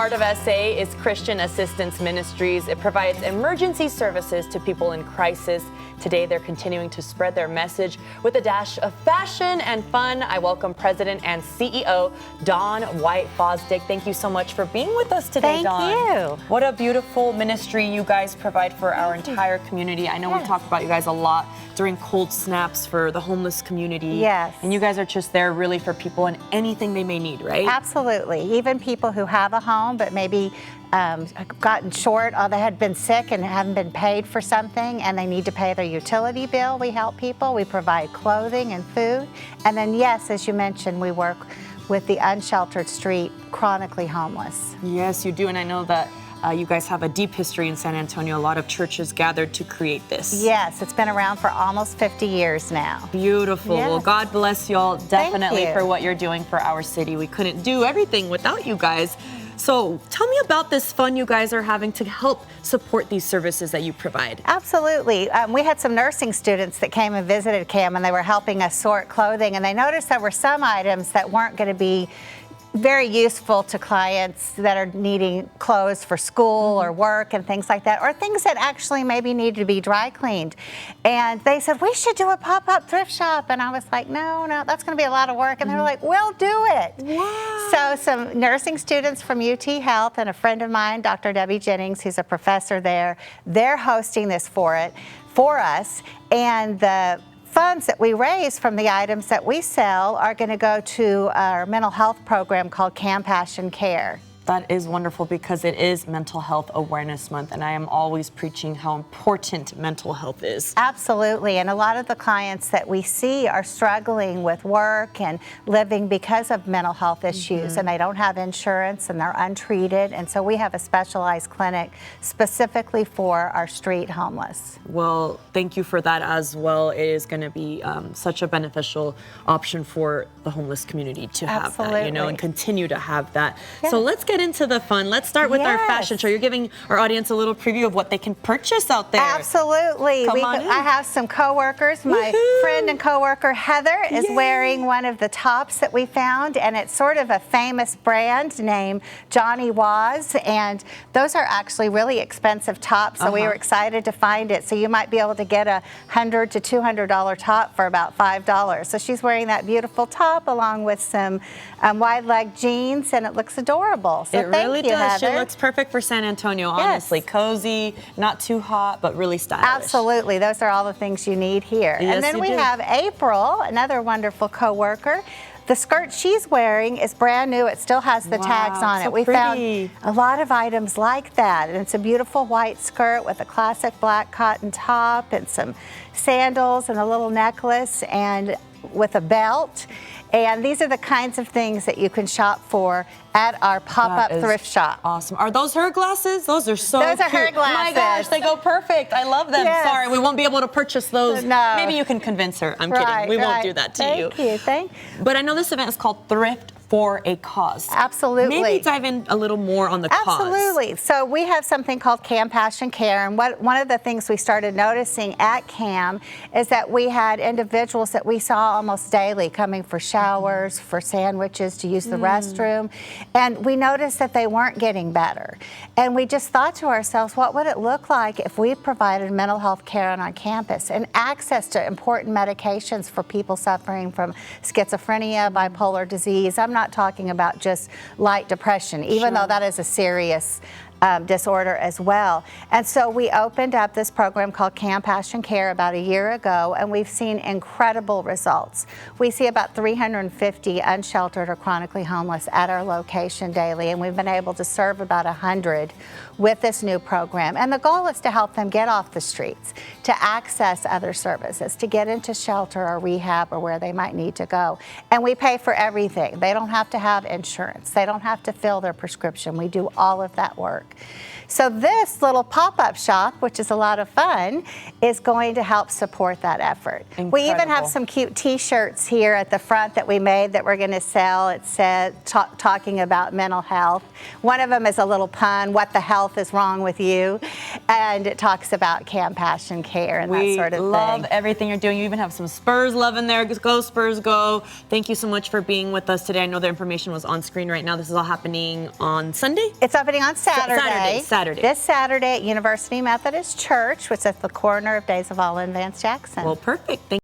part of SA is Christian Assistance Ministries. It provides emergency services to people in crisis. Today, they're continuing to spread their message with a dash of fashion and fun. I welcome President and CEO Dawn White-Fosdick. Thank you so much for being with us today, Dawn. Thank you. What a beautiful ministry you guys provide for our entire community. I know we've talked about you guys a lot during cold snaps for the homeless community. Yes. And you guys are just there really for people and anything they may need, right? Absolutely. Even people who have a home but maybe gotten short or they had been sick and haven't been paid for something and they need to pay their utility bill, we help people. We provide clothing and food. And then, yes, as you mentioned, we work with the unsheltered street, chronically homeless. Yes, you do. And I know that you guys have a deep history in San Antonio. A lot of churches gathered to create this. Yes, it's been around for almost 50 years now. Beautiful. Yes. Well, God bless y'all definitely Thank you. for what you're doing for our city. We couldn't do everything without you guys. So tell me about this fun you guys are having to help support these services that you provide. Absolutely. We had some nursing students that came and visited CAM and they were helping us sort clothing, and they noticed there were some items that weren't going to be very useful to clients that are needing clothes for school or work and things like that, or things that actually maybe need to be dry cleaned. And they said, we should do a pop-up thrift shop. And I was like, no, that's going to be a lot of work. And they were like, we'll do it. Wow. So some nursing students from UT Health and a friend of mine, Dr. Debbie Jennings, who's a professor there, they're hosting this for us. And the funds that we raise from the items that we sell are going to go to our mental health program called Compassion Care. That is wonderful because it is Mental Health Awareness Month, and I am always preaching how important mental health is. Absolutely, and a lot of the clients that we see are struggling with work and living because of mental health issues, and they don't have insurance and they're untreated, and so we have a specialized clinic specifically for our street homeless. Well, thank you for that as well. It is going to be such a beneficial option for the homeless community to have that, and continue to have that. Yes. So let's get into the fun. Let's start with our Yes. fashion show. You're giving our audience a little preview of what they can purchase out there. Absolutely. Come on in. I have some coworkers. My friend and coworker Heather is wearing one of the tops that we found, and it's sort of a famous brand named Johnny Was, and those are actually really expensive tops, so we were excited to find it. So you might be able to get a $100 to $200 top for about $5. So she's wearing that beautiful top along with some wide leg jeans, and it looks adorable. So it really does. Heather. She looks perfect for San Antonio, honestly. Yes. Cozy, not too hot, but really stylish. Absolutely. Those are all the things you need here. Yes, and then you we do. have April, another wonderful coworker. The skirt she's wearing is brand new. It still has the tags on so it. We pretty. found a lot of items like that. And it's a beautiful white skirt with a classic black cotton top and some sandals and a little necklace and with a belt. And these are the kinds of things that you can shop for at our pop-up thrift shop. Awesome. Are those her glasses? Those are so Those are cute. her Oh my glasses. gosh, they go perfect. I love them. Yes. Sorry, we won't be able to purchase those. No. Maybe you can convince her. I'm kidding. We won't do that to you. Thank you. But I know this event is called Thrift for a Cause. Absolutely. Maybe dive in a little more on the cause. Absolutely. So we have something called Compassion Care, and one of the things we started noticing at CAM is that we had individuals that we saw almost daily coming for showers, for sandwiches, to use the restroom, and we noticed that they weren't getting better. And we just thought to ourselves, what would it look like if we provided mental health care on our campus and access to important medications for people suffering from schizophrenia, bipolar disease? I'm not talking about just light depression, even though that is a serious disorder as well. And so we opened up this program called Compassion Care about a year ago, and we've seen incredible results. We see about 350 unsheltered or chronically homeless at our location daily, and we've been able to serve about 100 with this new program. And the goal is to help them get off the streets, to access other services, to get into shelter or rehab or where they might need to go. And we pay for everything. They don't have to have insurance. They don't have to fill their prescription. We do all of that work. So this little pop-up shop, which is a lot of fun, is going to help support that effort. We even have some cute t-shirts here at the front that we made that we're going to sell. It said talking about mental health. One of them is a little pun, what the health is wrong with you, and it talks about Compassion Care and that sort of thing. We love everything you're doing. You even have some Spurs love in there. Go Spurs, go. Thank you so much for being with us today. I know the information was on screen right now. This is all happening on Sunday? It's happening on Saturday. Saturday. This Saturday at University Methodist Church, which is at the corner of Days of All and Vance Jackson. Well, perfect. Thank